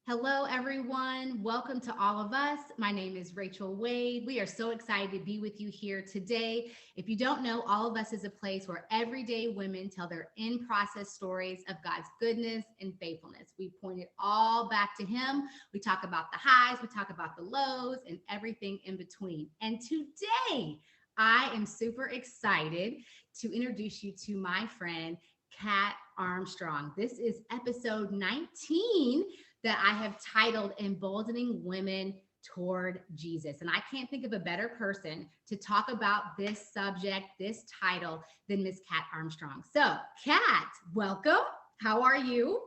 Hello, everyone. Welcome to all of us. My name is Rachel Wade. We are so excited to be with you here today. If you don't know, All of Us is a place where everyday women tell their in-process stories of God's goodness and faithfulness. We point it all back to Him. We talk about the highs, we talk about the lows, and everything in between. And today, I am super excited to introduce you to my friend, Kat Armstrong. This is episode 19 that I have titled Emboldening Women Toward Jesus. And I can't think of a better person to talk about this subject, this title, than Miss Kat Armstrong. So, Kat, welcome. How are you?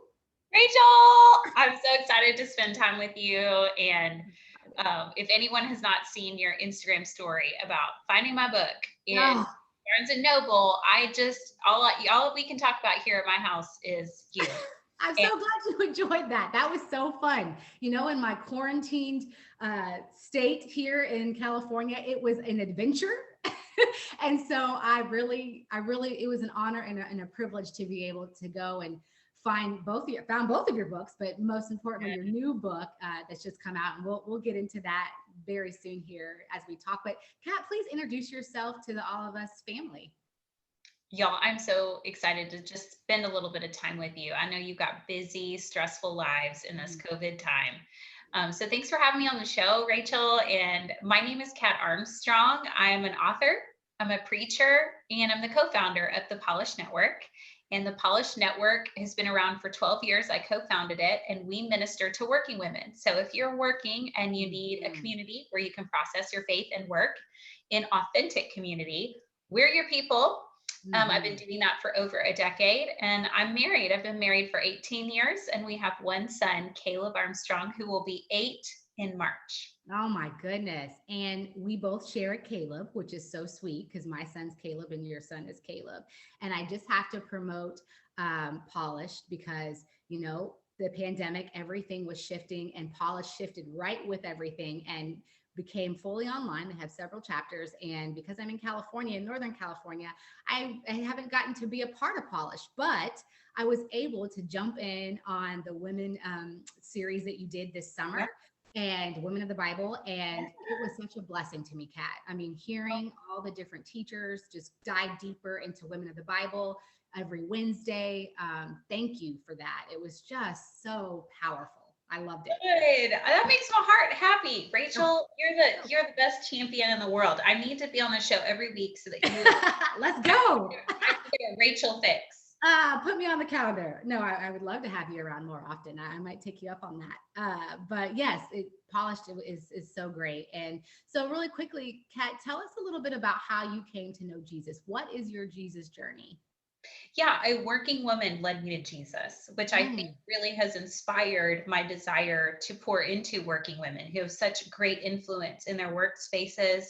Rachel, I'm so excited to spend time with you. And if anyone has not seen your Instagram story about finding my book in Barnes and Noble, all we can talk about here at my house is you. I'm so glad you enjoyed that. That was so fun. You know, in my quarantined state here in California, it was an adventure. And so I really, it was an honor and a privilege to be able to go and found both of your books, but most importantly, your new book that's just come out. And we'll get into that very soon here as we talk. But Kat, please introduce yourself to the All of Us family. Y'all, I'm so excited to just spend a little bit of time with you. I know you've got busy, stressful lives in this COVID time. So thanks for having me on the show, Rachel. And my name is Kat Armstrong. I am an author, I'm a preacher, and I'm the co-founder of the Polish Network. And the Polish Network has been around for 12 years. I co-founded it, and we minister to working women. So if you're working and you need a community where you can process your faith and work in authentic community, we're your people. I've been doing that for over a decade, and I'm married. I've been married for 18 years, and we have one son, Caleb Armstrong, who will be 8 in March. Oh my goodness. And we both share a Caleb, which is so sweet because my son's Caleb and your son is Caleb. And I just have to promote Polished because, you know, the pandemic, everything was shifting and Polished shifted right with everything and became fully online. They have several chapters. And because I'm in California, in Northern California, I haven't gotten to be a part of Polished, but I was able to jump in on the women series that you did this summer. And Women of the Bible. And it was such a blessing to me, Kat. I mean, hearing all the different teachers just dive deeper into Women of the Bible every Wednesday. Thank you for that. It was just so powerful. I loved it. Good. That makes my heart happy. Rachel, you're the best champion in the world. I need to be on the show every week so that you let's go. I can get a Rachel fix. Put me on the calendar. No, I would love to have you around more often. I might take you up on that. But yes, Polished is so great. And so really quickly, Kat, tell us a little bit about how you came to know Jesus. What is your Jesus journey? Yeah, a working woman led me to Jesus, which I think really has inspired my desire to pour into working women who have such great influence in their workspaces.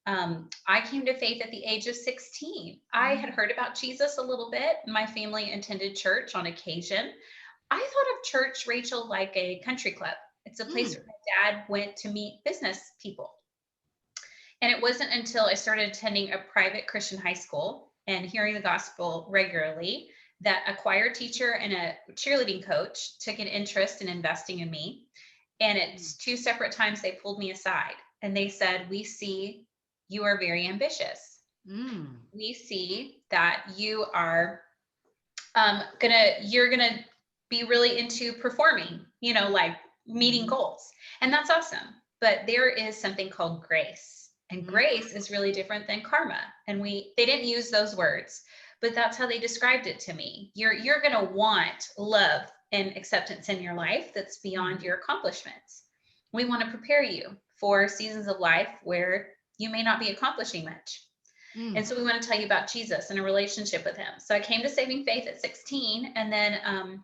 I came to faith at the age of 16. I had heard about Jesus a little bit. My family attended church on occasion. I thought of church, Rachel, like a country club. It's a place where my dad went to meet business people. And it wasn't until I started attending a private Christian high school and hearing the gospel regularly that a choir teacher and a cheerleading coach took an interest in investing in me. And it's 2 separate times they pulled me aside and they said, "We see you are very ambitious. We see that you are you're gonna be really into performing, you know, like meeting goals. And that's awesome. But there is something called grace. And grace is really different than karma. And they didn't use those words, but that's how they described it to me. You're gonna want love and acceptance in your life that's beyond your accomplishments. We want to prepare you for seasons of life where you may not be accomplishing much. And so we want to tell you about Jesus and a relationship with him. So I came to saving faith at 16. And then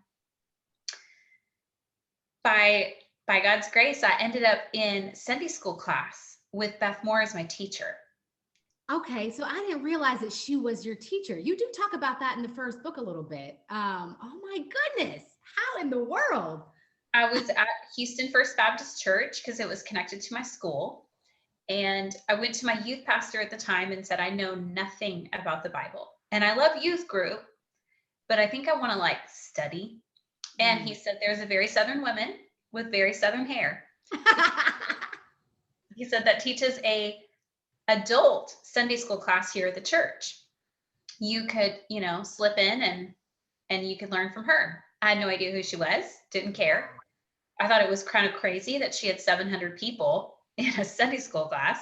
by God's grace, I ended up in Sunday school class with Beth Moore as my teacher. Okay, so I didn't realize that she was your teacher. You do talk about that in the first book a little bit. Oh my goodness, how in the world? I was at Houston First Baptist Church because it was connected to my school. And I went to my youth pastor at the time and said, I know nothing about the Bible. And I love youth group, but I think I want to study. And he said, there's a very Southern woman with very Southern hair. He said that teaches a adult Sunday school class here at the church. You could, slip in and you could learn from her. I had no idea who she was, didn't care. I thought it was kind of crazy that she had 700 people in a Sunday school class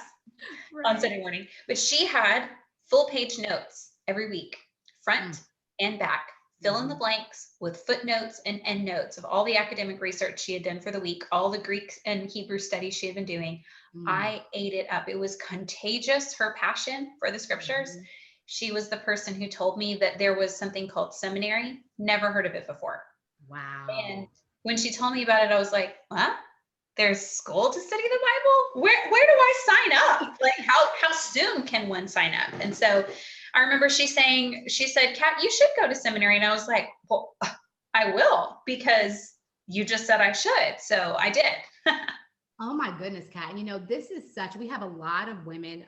on Sunday morning, but she had full page notes every week, front and back, fill in the blanks with footnotes and endnotes of all the academic research she had done for the week, all the Greek and Hebrew studies she had been doing. I ate it up. It was contagious, her passion for the scriptures. She was the person who told me that there was something called seminary. Never heard of it before. Wow. And when she told me about it, I was like, what? There's school to study the Bible? Where do I sign up? Like, how soon can one sign up? And so I remember she said, Kat, you should go to seminary. And I was like, well, I will, because you just said I should. So I did. Oh my goodness, Kat. We have a lot of women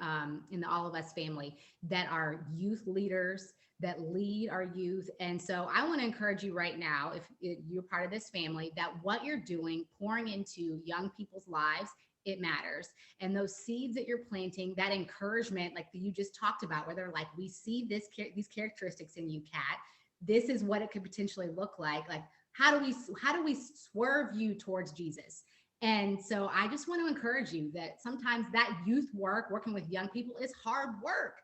in the All of Us family that are youth leaders that lead our youth. And so I want to encourage you right now, if you're part of this family, that what you're doing, pouring into young people's lives, it matters. And those seeds that you're planting, that encouragement, like you just talked about, where they're like, we see these characteristics in you, Kat. This is what it could potentially look like. Like, how do we swerve you towards Jesus? And so I just want to encourage you that sometimes that youth work, working with young people, is hard work.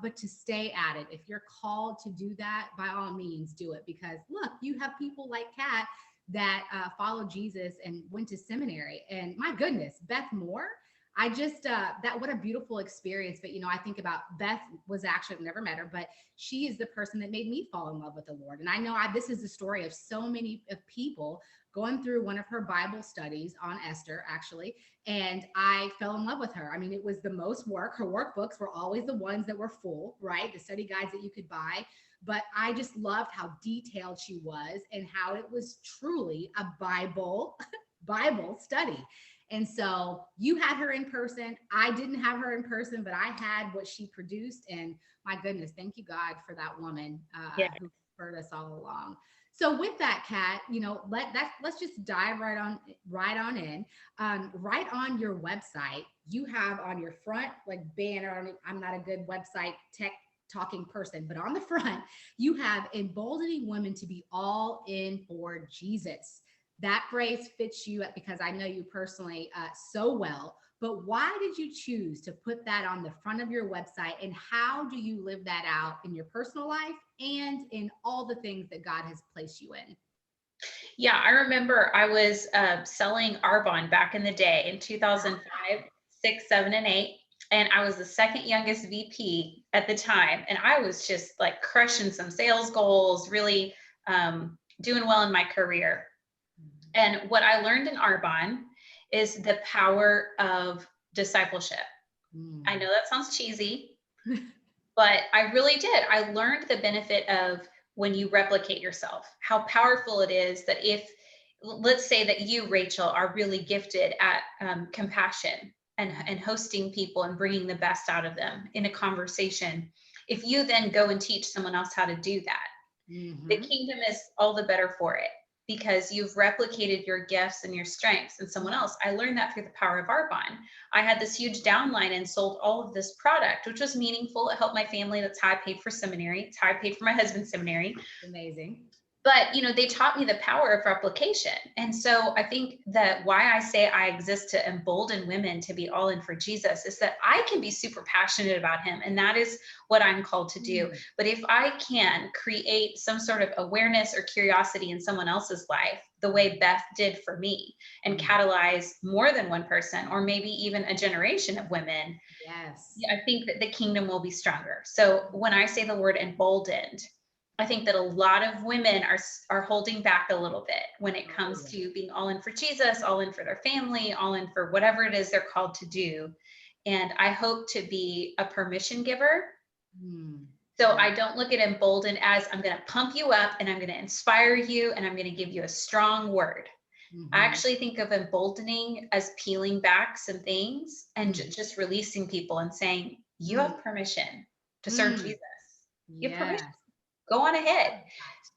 But to stay at it, if you're called to do that, by all means, do it. Because look, you have people like Kat that followed Jesus and went to seminary. And my goodness, Beth Moore, what a beautiful experience. But, I think about Beth was actually, I've never met her, but she is the person that made me fall in love with the Lord. And I know this is the story of so many people going through one of her Bible studies on Esther, actually, and I fell in love with her. I mean, it was the most work. Her workbooks were always the ones that were full, right? The study guides that you could buy. But I just loved how detailed she was and how it was truly a Bible study. And so you had her in person. I didn't have her in person, but I had what she produced. And my goodness, thank you, God, for that woman who spurred us all along. So with that, Kat, let's just dive right on in. Right on your website, you have on your front, like, banner. I'm not a good website tech talking person, but on the front, you have emboldening women to be all in for Jesus. That phrase fits you because I know you personally so well. But why did you choose to put that on the front of your website, and how do you live that out in your personal life and in all the things that God has placed you in? Yeah, I remember I was selling Arbonne back in the day in 2005, 6, 7, and 8. And I was the second youngest VP at the time. And I was just like crushing some sales goals, really doing well in my career. And what I learned in Arbonne is the power of discipleship. I know that sounds cheesy, but I really did. I learned the benefit of when you replicate yourself, how powerful it is that if, let's say that you, Rachel, are really gifted at compassion and hosting people and bringing the best out of them in a conversation. If you then go and teach someone else how to do that, the kingdom is all the better for it, because you've replicated your gifts and your strengths in someone else. I learned that through the power of Arbonne. I had this huge downline and sold all of this product, which was meaningful. It helped my family. That's how I paid for seminary. It's how I paid for my husband's seminary. Amazing. But, they taught me the power of replication. And so I think that why I say I exist to embolden women to be all in for Jesus is that I can be super passionate about him. And that is what I'm called to do. But if I can create some sort of awareness or curiosity in someone else's life, the way Beth did for me, and catalyze more than one person, or maybe even a generation of women, I think that the kingdom will be stronger. So when I say the word emboldened, I think that a lot of women are holding back a little bit when it comes to being all in for Jesus, all in for their family, all in for whatever it is they're called to do. And I hope to be a permission giver. So I don't look at emboldened as I'm going to pump you up and I'm going to inspire you and I'm going to give you a strong word. I actually think of emboldening as peeling back some things and just releasing people and saying, you have permission to serve Jesus. You have permission. Go on ahead.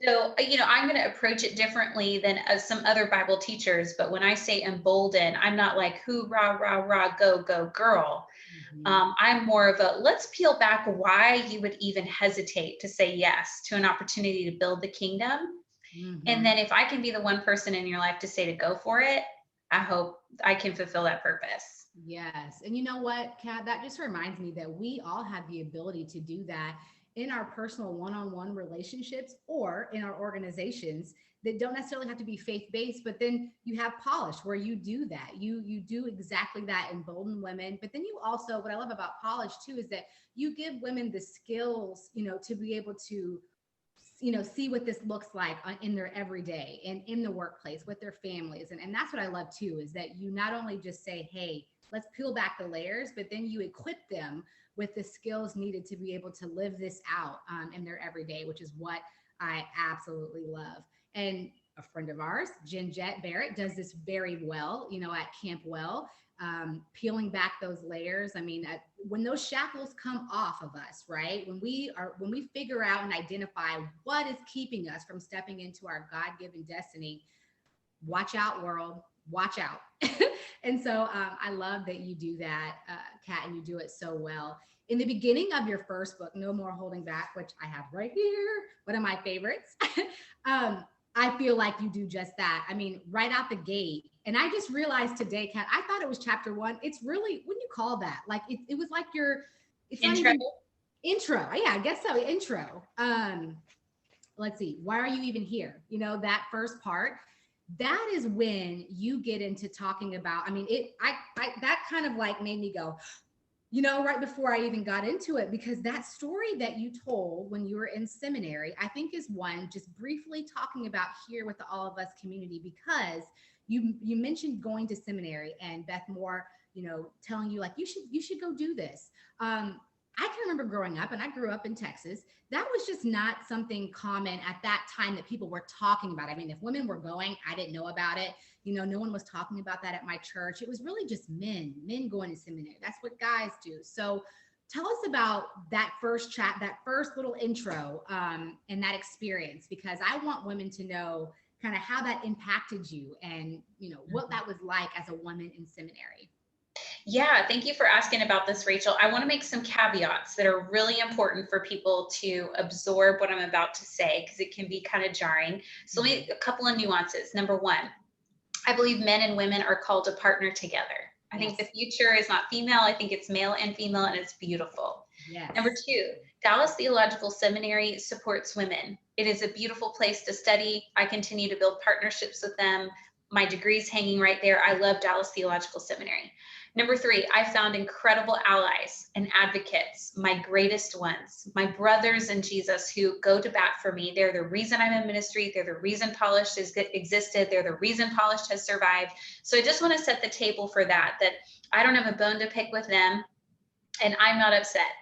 So, I'm going to approach it differently than some other Bible teachers. But when I say embolden, I'm not like, hoorah, rah, rah, go, go, girl. Mhm. I'm more of a, let's peel back why you would even hesitate to say yes to an opportunity to build the kingdom. And Mhm. then if I can be the one person in your life to say to go for it, I hope I can fulfill that purpose. Yes. And you know what, Kat, that just reminds me that we all have the ability to do that in our personal one-on-one relationships or in our organizations that don't necessarily have to be faith-based, but then you have Polish where you do that. You do exactly that, embolden women. But then you also, what I love about Polish too, is that you give women the skills, to be able to see what this looks like in their everyday and in the workplace with their families. And that's what I love too, is that you not only just say, hey, let's peel back the layers, but then you equip them with the skills needed to be able to live this out in their everyday, which is what I absolutely love. And a friend of ours, Ginjette Barrett, does this very well, at Camp Well, peeling back those layers. I mean, when those shackles come off of us, right? When we figure out and identify what is keeping us from stepping into our God-given destiny, watch out, world, watch out. And so I love that you do that, Kat, and you do it so well. In the beginning of your first book, No More Holding Back, which I have right here, one of my favorites, I feel like you do just that. I mean, right out the gate. And I just realized today, Kat, I thought it was chapter 1. It's really, what do you call that? Like it was like it's not Intro. even intro. Yeah, I guess so. Intro. Let's see. Why are you even here? That first part. That is when you get into talking about, I mean, that kind of like made me go, right before I even got into it, because that story that you told when you were in seminary, I think is one just briefly talking about here with the All of Us community, because you mentioned going to seminary and Beth Moore, telling you like, you should go do this. I can remember growing up, and I grew up in Texas. That was just not something common at that time that people were talking about. I mean, if women were going, I didn't know about it. No one was talking about that at my church. It was really just men going to seminary. That's what guys do. So tell us about that first chat, that first little intro, and that experience, because I want women to know kind of how that impacted you and, what that was like as a woman in seminary. Yeah, thank you for asking about this, Rachel. I want to make some caveats that are really important for people to absorb what I'm about to say, because it can be kind of jarring. So let me, a couple of nuances. Number one, I believe men and women are called to partner together. I think the Yes. future is not female. I think it's male and female, and it's beautiful. Yes. Number two, Dallas Theological Seminary supports women. It is a beautiful place to study. I continue to build partnerships with them. My degree's hanging right there. I love Dallas Theological Seminary. Number three, I found incredible allies and advocates, my greatest ones, my brothers in Jesus who go to bat for me. They're the reason I'm in ministry. They're the reason Polished has existed. They're the reason Polished has survived. So I just want to set the table for that I don't have a bone to pick with them, and I'm not upset.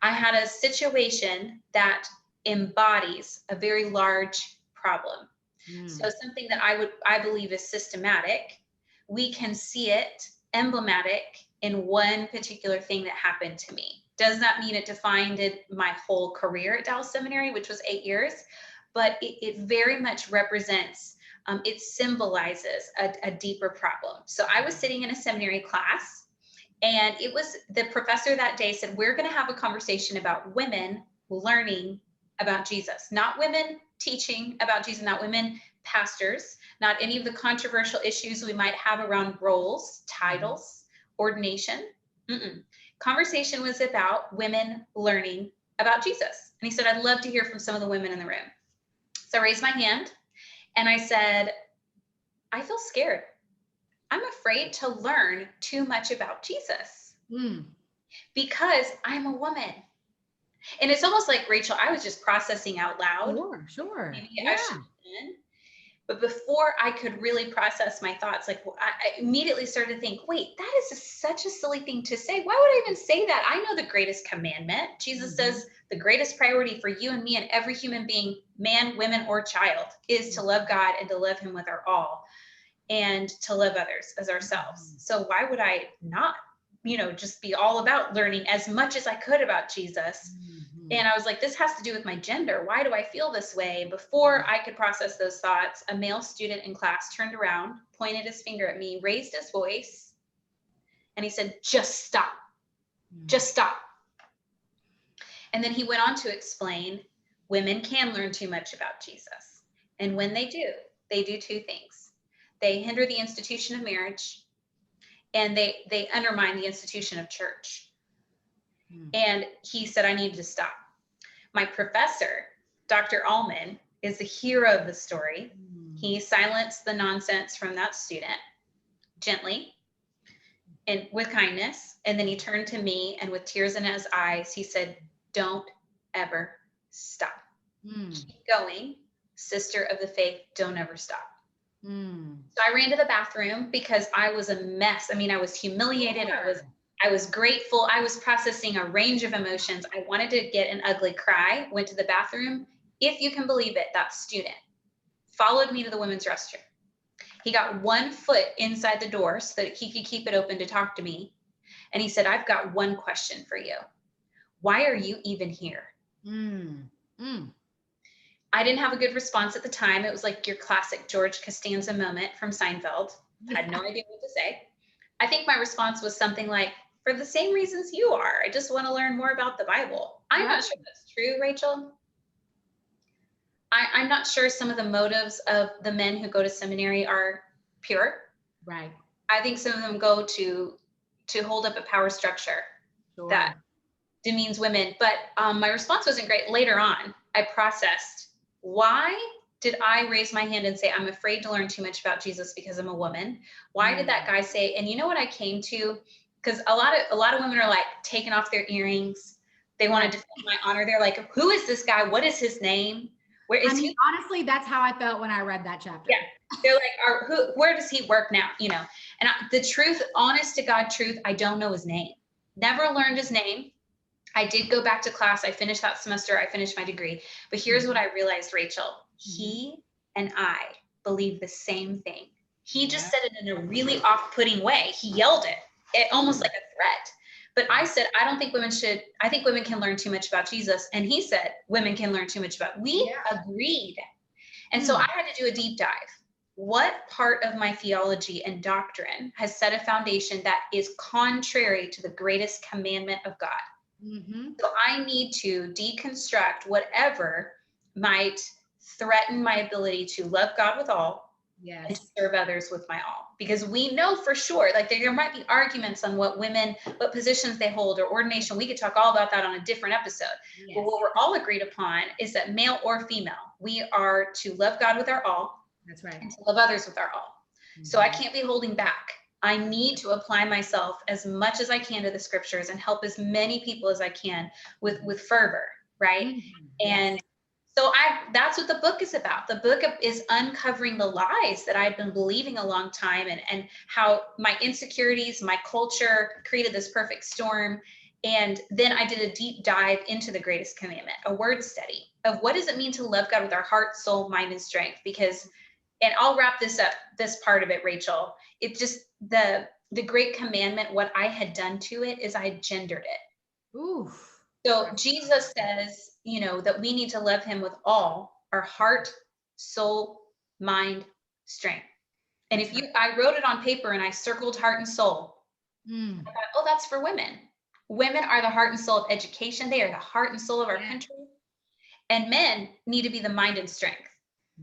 I had a situation that embodies a very large problem. So something that I believe is systematic. We can see it emblematic in one particular thing that happened to me. Does not mean it defined my whole career at Dallas Seminary, which was 8 years, but it very much represents, it symbolizes a deeper problem. So I was sitting in a seminary class, and it was the professor that day said, we're going to have a conversation about women learning about Jesus, not women teaching about Jesus, not women pastors, not any of the controversial issues we might have around roles, titles, ordination. Conversation was about women learning about Jesus. And he said, I'd love to hear from some of the women in the room. So I raised my hand and I said, I feel scared. I'm afraid to learn too much about Jesus because I'm a woman. And it's almost like, Rachel, I was just processing out loud. Sure. Maybe Yeah. I should have been. But before I could really process my thoughts, I immediately started to think, wait, that is such a silly thing to say. Why would I even say that? I know the greatest commandment. Jesus says the greatest priority for you and me and every human being, man, women, or child, is to love God and to love him with our all and to love others as ourselves. So why would I not, just be all about learning as much as I could about Jesus? And I was like, this has to do with my gender. Why do I feel this way? Before I could process those thoughts, a male student in class turned around, pointed his finger at me, raised his voice, and he said, just stop. Just stop. And then he went on to explain women can learn too much about Jesus. And when they do two things. They hinder the institution of marriage, and they undermine the institution of church. And he said, I need to stop. My professor, Dr. Allman, is the hero of the story. He silenced the nonsense from that student gently and with kindness. And then he turned to me, and with tears in his eyes, he said, don't ever stop. Keep going, sister of the faith, don't ever stop. So I ran to the bathroom because I was a mess. I mean, I was humiliated. I was grateful. I was processing a range of emotions. I wanted to get an ugly cry, went to the bathroom. If you can believe it, that student followed me to the women's restroom. He got 1 foot inside the door so that he could keep it open to talk to me. And he said, I've got one question for you. Why are you even here? I didn't have a good response at the time. It was like your classic George Costanza moment from Seinfeld. I had no idea what to say. I think my response was something like, for the same reasons you are. I just want to learn more about the Bible. I'm not sure that's true, Rachel. I'm not sure some of the motives of the men who go to seminary are pure. Right. I think some of them go to hold up a power structure that demeans women. But my response wasn't great. Later on, I processed, why did I raise my hand and say, I'm afraid to learn too much about Jesus because I'm a woman? Why did that guy say, and you know what I came to? Because a lot of women are like taking off their earrings. They want to defend my honor. They're like, who is this guy? What is his name? Where is he? Honestly, that's how I felt when I read that chapter. Yeah. They're like, where does he work now? You know, and the truth, honest to God truth, I don't know his name. Never learned his name. I did go back to class. I finished that semester. I finished my degree. But here's what I realized, Rachel. He and I believe the same thing. He just said it in a really off-putting way. He yelled it almost like a threat. But I said, I don't think I think women can learn too much about Jesus. And he said, women can learn too much about, we agreed. And so I had to do a deep dive. What part of my theology and doctrine has set a foundation that is contrary to the greatest commandment of God? So I need to deconstruct whatever might threaten my ability to love God with all and to serve others with my all. Because we know for sure, like there might be arguments on what positions they hold or ordination. We could talk all about that on a different episode. But what we're all agreed upon is that male or female, we are to love God with our all. That's right. And to love others with our all. So I can't be holding back. I need to apply myself as much as I can to the scriptures and help as many people as I can with fervor, right? And so that's what the book is about. The book is uncovering the lies that I've been believing a long time and how my insecurities, my culture created this perfect storm. And then I did a deep dive into the greatest commandment, a word study of what does it mean to love God with our heart, soul, mind, and strength? Because, and I'll wrap this up, this part of it, Rachel. It just, the great commandment, what I had done to it is I had gendered it. Oof. So Jesus says, you know, that we need to love him with all our heart, soul, mind, strength. And I wrote it on paper and I circled heart and soul. I thought, oh, that's for women. Women are the heart and soul of education. They are the heart and soul of our country. And men need to be the mind and strength.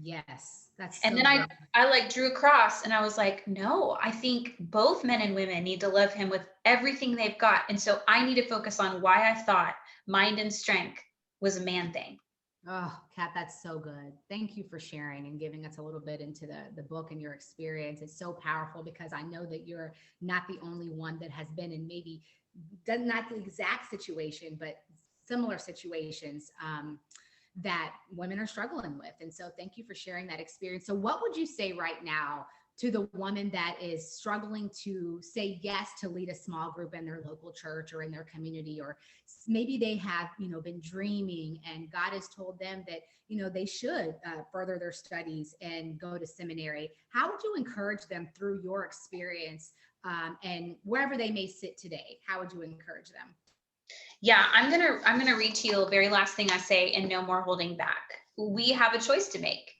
Yes. And then I like drew a cross and I was like, no, I think both men and women need to love him with everything they've got. And so I need to focus on why I thought mind and strength was a man thing. Oh, Kat, that's so good. Thank you for sharing and giving us a little bit into the book and your experience. It's so powerful because I know that you're not the only one that has been in maybe not the exact situation, but similar situations that women are struggling with. And so thank you for sharing that experience. So what would you say right now to the woman that is struggling to say yes to lead a small group in their local church or in their community, or maybe they have, been dreaming and God has told them that, they should further their studies and go to seminary? How would you encourage them through your experience and wherever they may sit today? How would you encourage them? Yeah, I'm gonna read to you the very last thing I say, and no more holding back. We have a choice to make.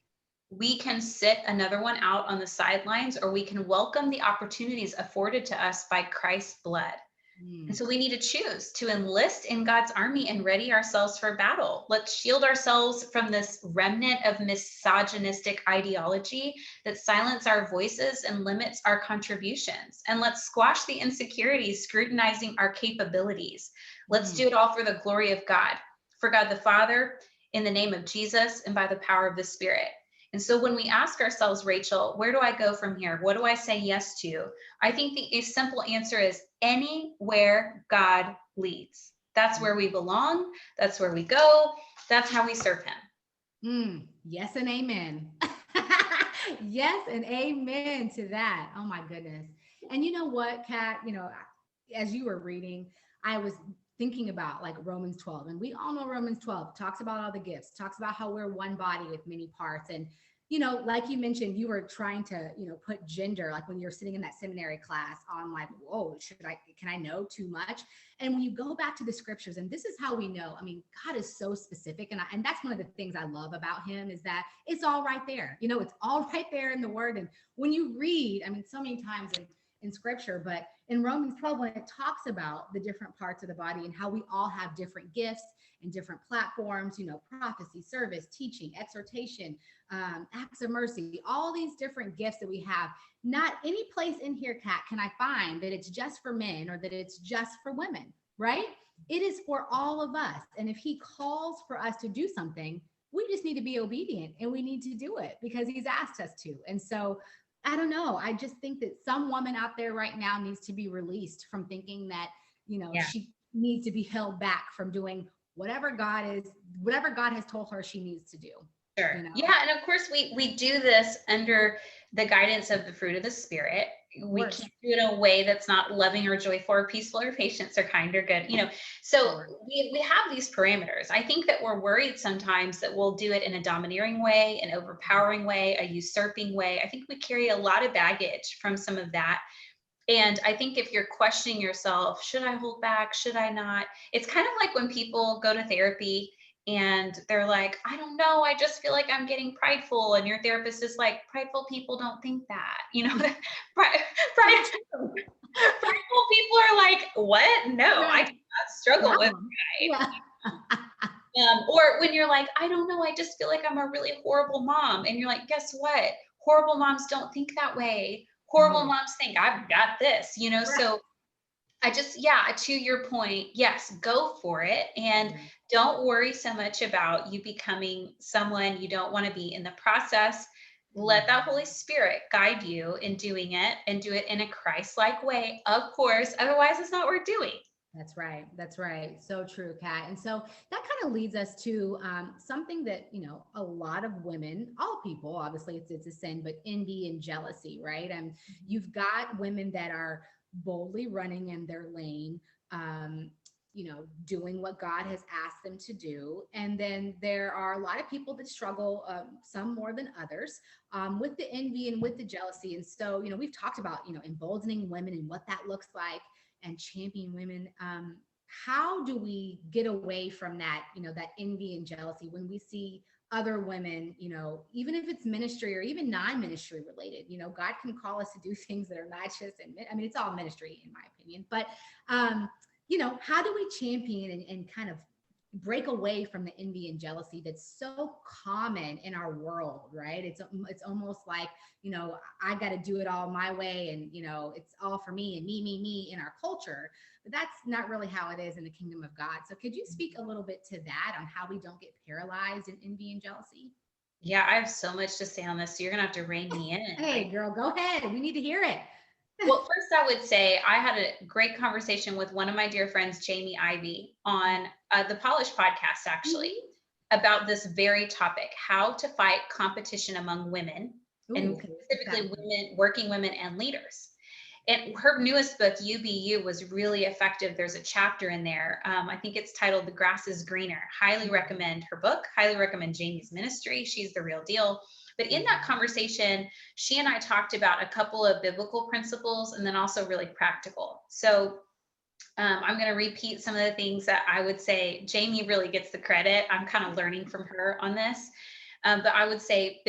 We can sit another one out on the sidelines, or we can welcome the opportunities afforded to us by Christ's blood. And Mm, so we need to choose to enlist in God's army and ready ourselves for battle. Let's shield ourselves from this remnant of misogynistic ideology that silence our voices and limits our contributions. And let's squash the insecurities scrutinizing our capabilities. Let's mm. do it all for the glory of God, for God the Father, in the name of Jesus, and by the power of the Spirit. And so when we ask ourselves, Rachel, where do I go from here? What do I say yes to? I think a simple answer is anywhere God leads. That's where we belong. That's where we go. That's how we serve him. Yes and amen. Yes and amen to that. Oh my goodness. And you know what, Kat, as you were reading, I was thinking about like Romans 12, and we all know Romans 12 talks about all the gifts, talks about how we're one body with many parts. And like you mentioned, you were trying to, put gender, like when you're sitting in that seminary class on like, whoa, can I know too much? And when you go back to the scriptures, and this is how we know, I mean, God is so specific. And that's one of the things I love about him, is that it's all right there. It's all right there in the word. And when you read, I mean, so many times in scripture, but in Romans 12, when it talks about the different parts of the body and how we all have different gifts and different platforms, prophecy, service, teaching, exhortation, acts of mercy, all these different gifts that we have. Not any place in here, Kat, can I find that it's just for men or that it's just for women, right? It is for all of us. And if he calls for us to do something, we just need to be obedient, and we need to do it because he's asked us to. And so I don't know. I just think that some woman out there right now needs to be released from thinking that, Yeah. she needs to be held back from doing whatever God has told her she needs to do. Sure. Yeah, and of course we do this under the guidance of the fruit of the Spirit. We can't do it in a way that's not loving or joyful or peaceful or patient or kind or good. So we have these parameters. I think that we're worried sometimes that we'll do it in a domineering way, an overpowering way, a usurping way. I think we carry a lot of baggage from some of that. And I think if you're questioning yourself, should I hold back? Should I not? It's kind of like when people go to therapy and they're like, I don't know, I just feel like I'm getting prideful. And your therapist is like, prideful people don't think that, prideful people are like, what? No, I do not struggle with pride. Or when you're like, I don't know, I just feel like I'm a really horrible mom. And you're like, guess what? Horrible moms don't think that way. Horrible moms think I've got this, so I just, to your point, yes, go for it. And don't worry so much about you becoming someone you don't want to be in the process. Let that Holy Spirit guide you in doing it, and do it in a Christ-like way, of course. Otherwise, it's not worth doing. That's right. That's right. So true, Kat. And so that kind of leads us to something that, a lot of women, all people, obviously it's a sin, but envy and jealousy, right? And you've got women that are boldly running in their lane, doing what God has asked them to do. And then there are a lot of people that struggle, some more than others, with the envy and with the jealousy. And so, we've talked about, emboldening women and what that looks like, and champion women. How do we get away from that, that envy and jealousy when we see other women, even if it's ministry or even non-ministry related, God can call us to do things that are not just, it's all ministry in my opinion, but, how do we champion and kind of break away from the envy and jealousy that's so common in our world, right? It's almost like, I got to do it all my way, and it's all for me and me in our culture, but that's not really how it is in the kingdom of God. So could you speak a little bit to that, on how we don't get paralyzed in envy and jealousy? Yeah, I have so much to say on this, so you're gonna have to rein me in. Hey girl, go ahead, we need to hear it. Well, first I would say I had a great conversation with one of my dear friends, 𝐴𝐈𝐕𝐄𝐀, on the Polish podcast, actually, about this very topic: how to fight competition among women, and specifically women, working women and leaders. And her newest book, 𝑢𝑏𝑢, was really effective. There's a chapter in there. I think it's titled "The Grass is Greener." Highly recommend her book. Highly recommend Jamie's ministry. She's the real deal. But in that conversation, she and I talked about a couple of biblical principles, and then also really practical. So I'm going to repeat some of the things that I would say Jamie really gets the credit. I'm kind of learning from her on this. But I would say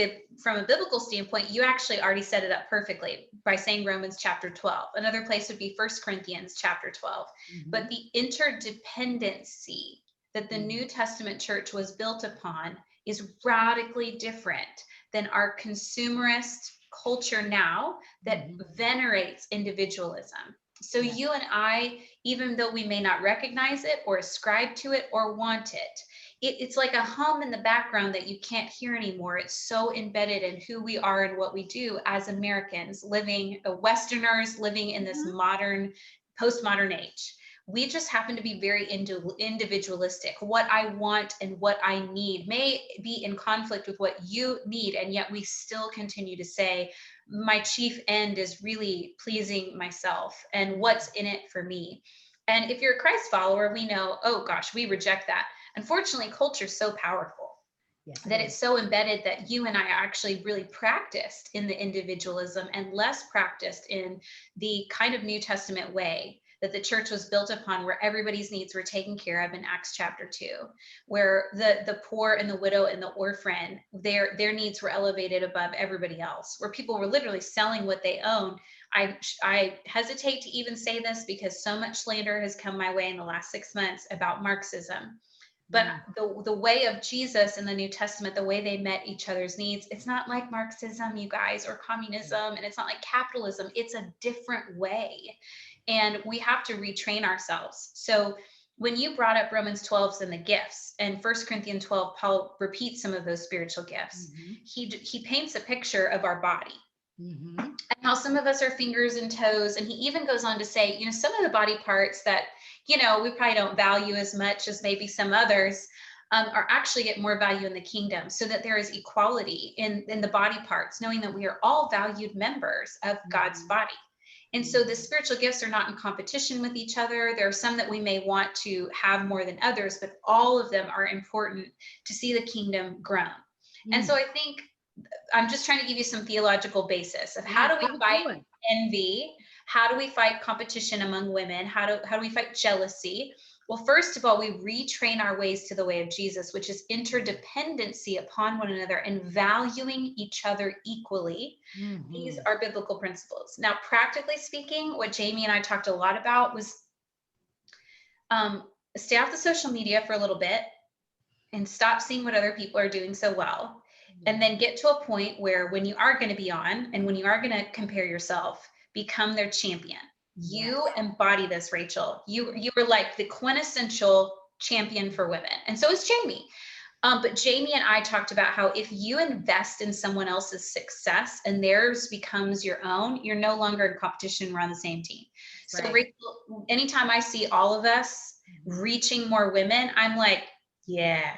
from a biblical standpoint, you actually already set it up perfectly by saying Romans chapter 12. Another place would be 1 Corinthians chapter 12. But the interdependency that the New Testament church was built upon is radically different than our consumerist culture now that venerates individualism. So you and I, even though we may not recognize it or ascribe to it or want it, it's like a hum in the background that you can't hear anymore. It's so embedded in who we are and what we do as Americans, Westerners living in this modern, postmodern age. We just happen to be very individualistic. What I want and what I need may be in conflict with what you need, and yet we still continue to say, my chief end is really pleasing myself and what's in it for me. And if you're a Christ follower, we know, oh gosh, we reject that. Unfortunately, culture is so powerful that it's so embedded that you and I actually really practiced in the individualism and less practiced in the kind of New Testament way that the church was built upon, where everybody's needs were taken care of in Acts chapter 2, where the poor and the widow and the orphan, their needs were elevated above everybody else, where people were literally selling what they own. I hesitate to even say this because so much slander has come my way in the last 6 months about Marxism. But the way of Jesus in the New Testament, the way they met each other's needs, it's not like Marxism, you guys, or communism, and it's not like capitalism. It's a different way. And we have to retrain ourselves. So when you brought up Romans 12 and the gifts, and 1 Corinthians 12, Paul repeats some of those spiritual gifts. He paints a picture of our body. And how some of us are fingers and toes. And he even goes on to say, you know, some of the body parts that, you know, we probably don't value as much as maybe some others are actually get more value in the kingdom, so that there is equality in the body parts, knowing that we are all valued members of God's body. And so the spiritual gifts are not in competition with each other. There are some that we may want to have more than others, but all of them are important to see the kingdom grown. And so I think I'm just trying to give you some theological basis of how do we fight envy? How do we fight competition among women? How do we fight jealousy? Well, first of all, we retrain our ways to the way of Jesus, which is interdependency upon one another and valuing each other equally. These are biblical principles. Now, practically speaking, what Jamie and I talked a lot about was stay off the social media for a little bit and stop seeing what other people are doing so well. And then get to a point where when you are going to be on and when you are going to compare yourself, become their champion. You embody this, Rachel. You were like the quintessential champion for women. And so is Jamie. But Jamie and I talked about how if you invest in someone else's success and theirs becomes your own, you're no longer in competition. We're on the same team. Right. So Rachel, anytime I see all of us reaching more women, I'm like, yeah,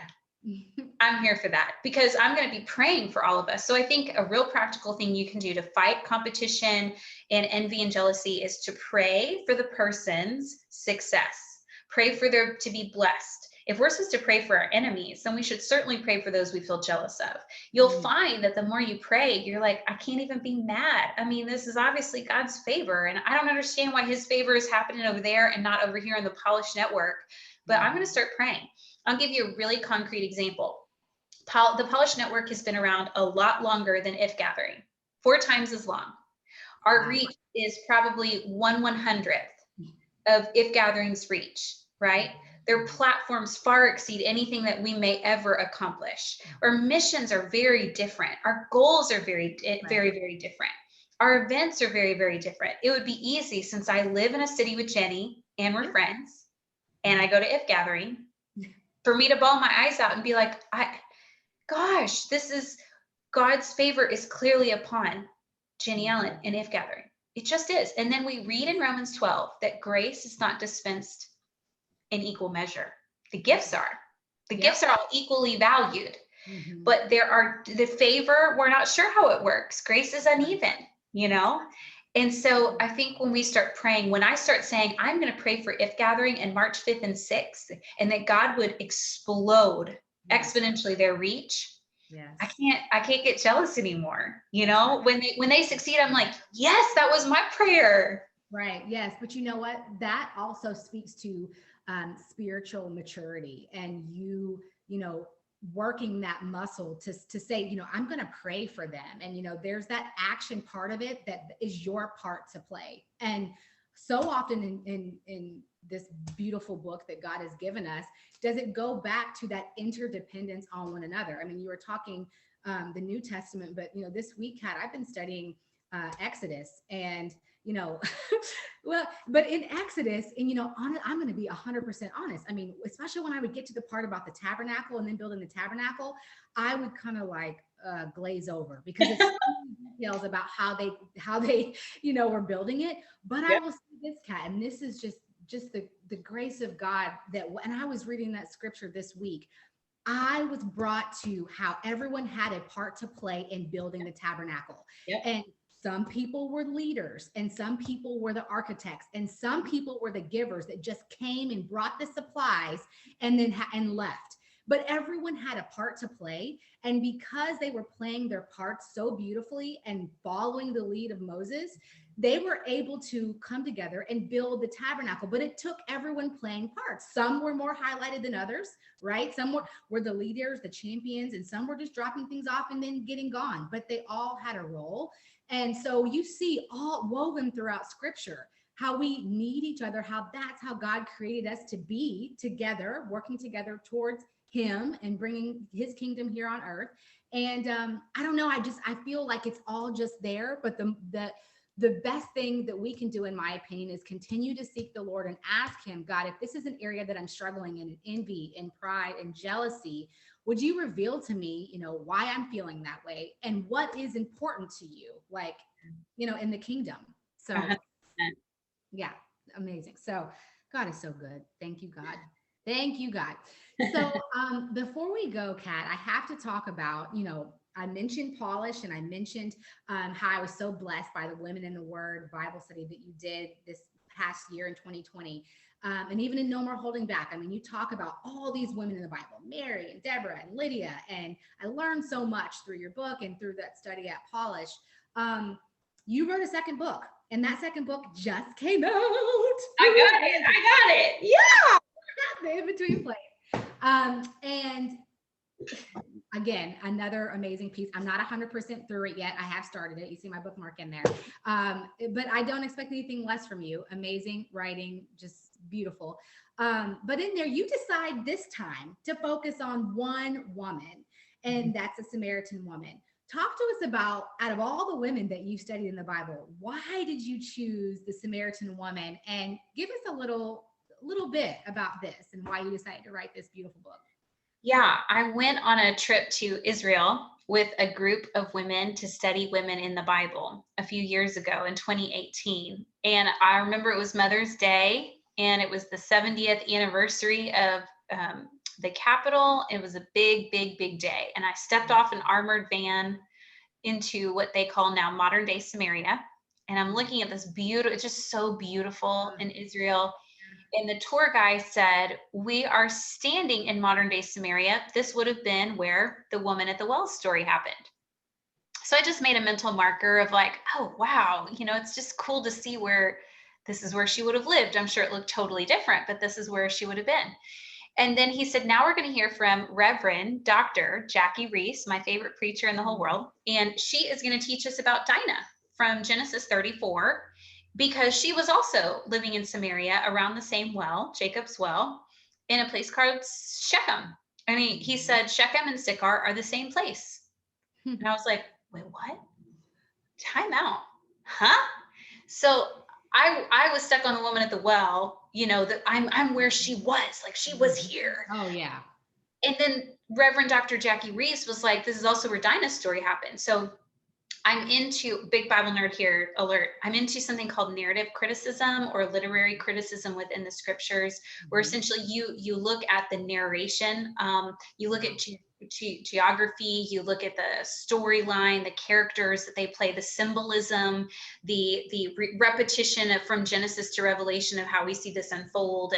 I'm here for that, because I'm going to be praying for all of us. So I think a real practical thing you can do to fight competition and envy and jealousy is to pray for the person's success. Pray for them to be blessed. If we're supposed to pray for our enemies, then we should certainly pray for those we feel jealous of. You'll find that the more you pray, you're like, I can't even be mad. I mean, this is obviously God's favor, and I don't understand why his favor is happening over there and not over here on the Polish network, but I'm going to start praying. I'll give you a really concrete example. The Polish network has been around a lot longer than If Gathering, 4 times as long. Our reach is probably 1/100th of If Gathering's reach, right? Their platforms far exceed anything that we may ever accomplish. Our missions are very different. Our goals are very, very different. Our events are very, very different. It would be easy, since I live in a city with Jenny and we're friends, and I go to If Gathering, for me to bawl my eyes out and be like, gosh, this is God's favor is clearly upon Jenny Allen and If Gathering. It just is. And then we read in Romans 12 that grace is not dispensed in equal measure. The gifts are. The gifts are all equally valued. But there are the favor, we're not sure how it works. Grace is uneven, you know? And so I think when we start praying, when I start saying, I'm going to pray for If Gathering and March 5th and 6th, and that God would explode exponentially their reach, I can't get jealous anymore. You know, when they succeed, I'm like, yes, that was my prayer. Right. Yes. But you know what? That also speaks to spiritual maturity and you know, working that muscle to say, you know, I'm going to pray for them. And, you know, there's that action part of it that is your part to play. And so often in this beautiful book that God has given us, does it go back to that interdependence on one another? I mean, you were talking the New Testament, but, you know, this week, Kat, I've been studying Exodus and, you know, well, but in Exodus, and you know, I'm going to be 100% honest. I mean, especially when I would get to the part about the tabernacle and then building the tabernacle, I would kind of like glaze over because it's so many details about how they, you know, were building it. But I Yep. will say this, Kat, and this is just the grace of God that, and I was reading that scripture this week. I was brought to how everyone had a part to play in building the tabernacle. Yep. And some people were leaders and some people were the architects and some people were the givers that just came and brought the supplies and then and left. But everyone had a part to play. And because they were playing their parts so beautifully and following the lead of Moses, they were able to come together and build the tabernacle. But it took everyone playing parts. Some were more highlighted than others, right? Some were the leaders, the champions, and some were just dropping things off and then getting gone. But they all had a role. And so you see all woven throughout scripture, how we need each other, how that's how God created us to be together, working together towards him and bringing his kingdom here on earth. And I don't know, I feel like it's all just there, but the best thing that we can do, in my opinion, is continue to seek the Lord and ask him, God, if this is an area that I'm struggling in envy and pride and jealousy, would you reveal to me, you know, why I'm feeling that way and what is important to you, like, you know, in the kingdom. So 100%. yeah, amazing. So God is so good. Thank you, God. Thank you, God. So before we go, Kat, I have to talk about, you know, I mentioned Polish and I mentioned how I was so blessed by the Women in the Word Bible study that you did this past year in 2020. And even in No More Holding Back, I mean, you talk about all these women in the Bible, Mary and Deborah and Lydia. And I learned so much through your book and through that study at Polish. You wrote a second book, and that second book just came out. I got it. Yeah. The In Between Place. And again, another amazing piece. I'm not 100% through it yet. I have started it. You see my bookmark in there. But I don't expect anything less from you. Amazing writing, just beautiful. But in there, you decide this time to focus on one woman, and that's a Samaritan woman. Talk to us about, out of all the women that you've studied in the Bible, why did you choose the Samaritan woman? And give us a little bit about this and why you decided to write this beautiful book. Yeah, I went on a trip to Israel with a group of women to study women in the Bible a few years ago in 2018. And I remember it was Mother's Day and it was the 70th anniversary of the Capitol. It was a big, big, big day. And I stepped off an armored van into what they call now modern day Samaria. And I'm looking at this beautiful, it's just so beautiful in Israel. And the tour guide said, we are standing in modern day Samaria. This would have been where the woman at the well story happened. So I just made a mental marker of like, oh, wow. You know, it's just cool to see where this is where she would have lived. I'm sure it looked totally different, but this is where she would have been. And then he said, now we're going to hear from Reverend Dr. Jackie Reese, my favorite preacher in the whole world. And she is going to teach us about Dinah from Genesis 34. Because she was also living in Samaria around the same well, Jacob's well, in a place called Shechem. I mean, he said Shechem and Sychar are the same place. And I was like, wait, what? Time out. Huh? So I was stuck on the woman at the well, you know, that I'm where she was, like she was here. Oh, yeah. And then Reverend Dr. Jackie Reese was like, this is also where Dinah's story happened. So I'm into, big Bible nerd here, alert. I'm into something called narrative criticism or literary criticism within the scriptures, where essentially you look at the narration, you look at geography, you look at the storyline, the characters that they play, the symbolism, the repetition of from Genesis to Revelation of how we see this unfold.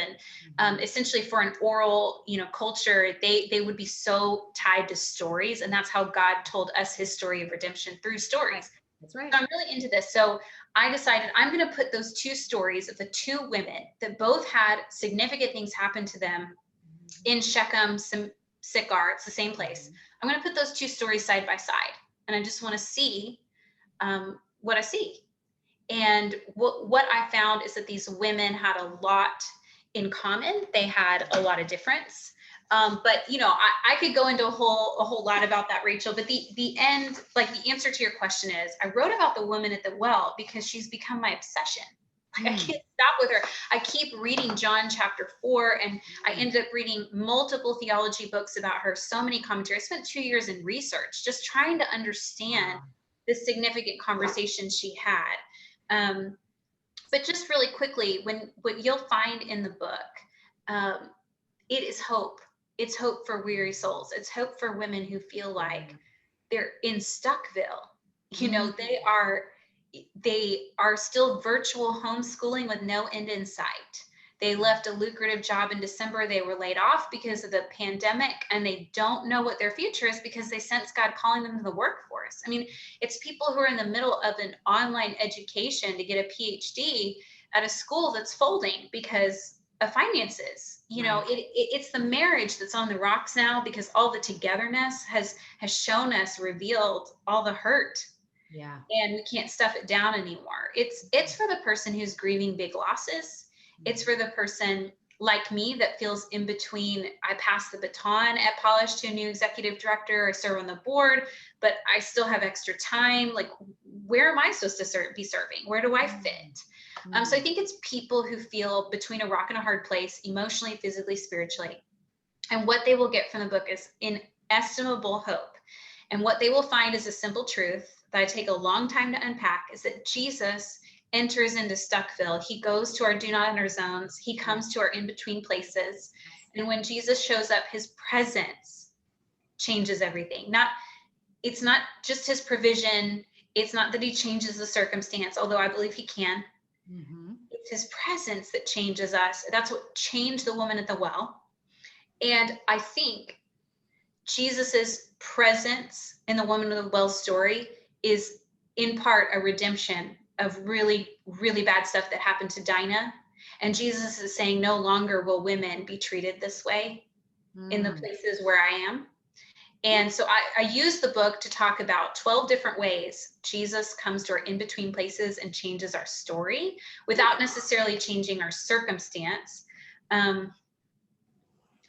And essentially for an oral, you know, culture, they would be so tied to stories. And that's how God told us his story of redemption through stories. That's right. So I'm really into this. So I decided I'm going to put those two stories of the two women that both had significant things happen to them in Shechem, Sychar, it's the same place. I'm going to put those two stories side by side, and I just want to see what I see. And what I found is that these women had a lot in common. They had a lot of difference. But you know, I could go into a whole lot about that, Rachel. But the end, like the answer to your question is, I wrote about the woman at the well because she's become my obsession. Like I can't stop with her. I keep reading John chapter 4, and I ended up reading multiple theology books about her, so many commentaries. I spent 2 years in research, just trying to understand the significant conversation she had. But just really quickly, what you'll find in the book, it is hope. It's hope for weary souls. It's hope for women who feel like they're in Stuckville. You know, they are still virtual homeschooling with no end in sight. They left a lucrative job in December. They were laid off because of the pandemic, and they don't know what their future is because they sense God calling them to the workforce. I mean, it's people who are in the middle of an online education to get a PhD at a school that's folding because of finances. You know, it's the marriage that's on the rocks now because all the togetherness has shown us, revealed all the hurt. Yeah. And we can't stuff it down anymore. It's for the person who's grieving big losses. It's for the person like me that feels in between. I pass the baton at Polish to a new executive director. I serve on the board, but I still have extra time. Like, where am I supposed to be serving? Where do I fit? So I think it's people who feel between a rock and a hard place, emotionally, physically, spiritually. And what they will get from the book is inestimable hope. And what they will find is a simple truth that I take a long time to unpack, is that Jesus enters into Stuckville. He goes to our do not enter zones. He comes to our in-between places. And when Jesus shows up, his presence changes everything. It's not just his provision. It's not that he changes the circumstance, although I believe he can. It's his presence that changes us. That's what changed the woman at the well. And I think Jesus's presence in the woman at the well story is in part a redemption of really, really bad stuff that happened to Dinah. And Jesus is saying, no longer will women be treated this way in the places where I am. And so I use the book to talk about 12 different ways Jesus comes to our in-between places and changes our story without necessarily changing our circumstance. I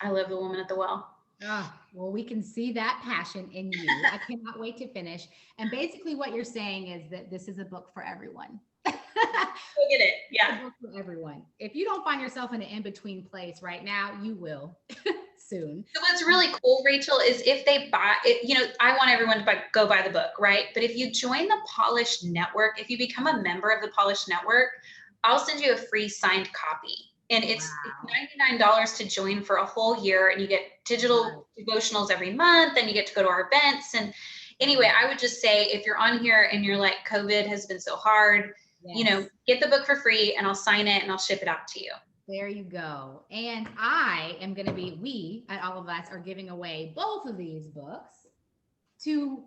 love the woman at the well. Oh, well, we can see that passion in you. I cannot wait to finish. And basically what you're saying is that this is a book for everyone. Look at it. Yeah. It's a book for everyone. If you don't find yourself in an in-between place right now, you will soon. So what's really cool, Rachel, is if they buy it, you know, I want everyone to go buy the book, right? But if you join the Polished Network, if you become a member of the Polished Network, I'll send you a free signed copy. And it's $99 to join for a whole year, and you get digital devotionals every month, and you get to go to our events. And anyway, I would just say, if you're on here and you're like, COVID has been so hard, you know, get the book for free, and I'll sign it and I'll ship it out to you. There you go. And we at All of Us are giving away both of these books to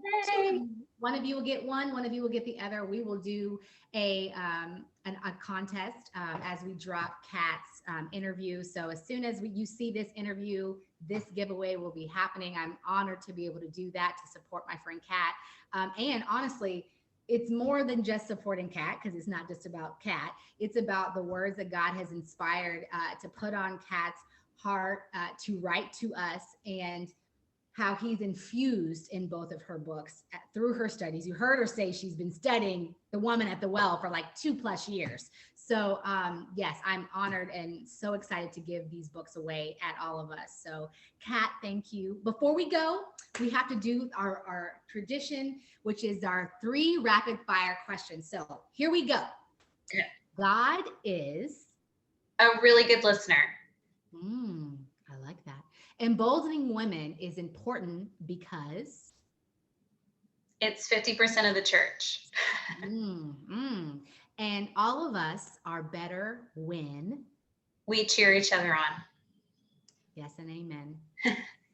one of you will get one of you will get the other. We will do a contest as we drop Kat's interview. So as soon as you see this interview, this giveaway will be happening. I'm honored to be able to do that to support my friend Kat. And honestly, it's more than just supporting Kat, because it's not just about Kat. It's about the words that God has inspired to put on Kat's heart to write to us, and how he's infused in both of her books through her studies. You heard her say she's been studying the woman at the well for like 2+ years. So yes, I'm honored and so excited to give these books away at All of Us. So Kat, thank you. Before we go, we have to do our tradition, which is our 3 rapid fire questions. So here we go. Okay. God is a really good listener. I like that. Emboldening women is important because it's 50% of the church. And all of us are better when we cheer each other on. Yes, and amen.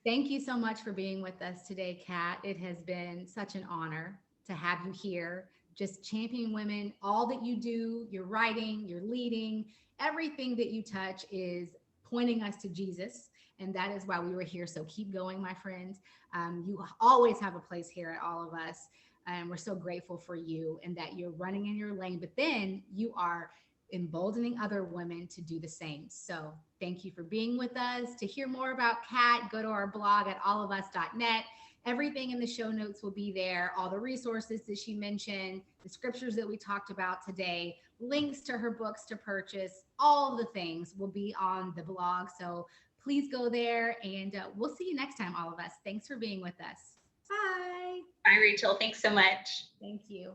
Thank you so much for being with us today, Kat. It has been such an honor to have you here just championing women. All that you do, your writing, your leading, everything that you touch is pointing us to Jesus. And that is why we were here. So keep going, my friends. You always have a place here at All of Us. And we're so grateful for you and that you're running in your lane, but then you are emboldening other women to do the same. So thank you for being with us. To hear more about Kat, go to our blog at allofus.net. Everything in the show notes will be there. All the resources that she mentioned, the scriptures that we talked about today, links to her books to purchase, all the things will be on the blog. So please go there, and we'll see you next time, all of us. Thanks for being with us. Bye. Bye, Rachel. Thanks so much. Thank you.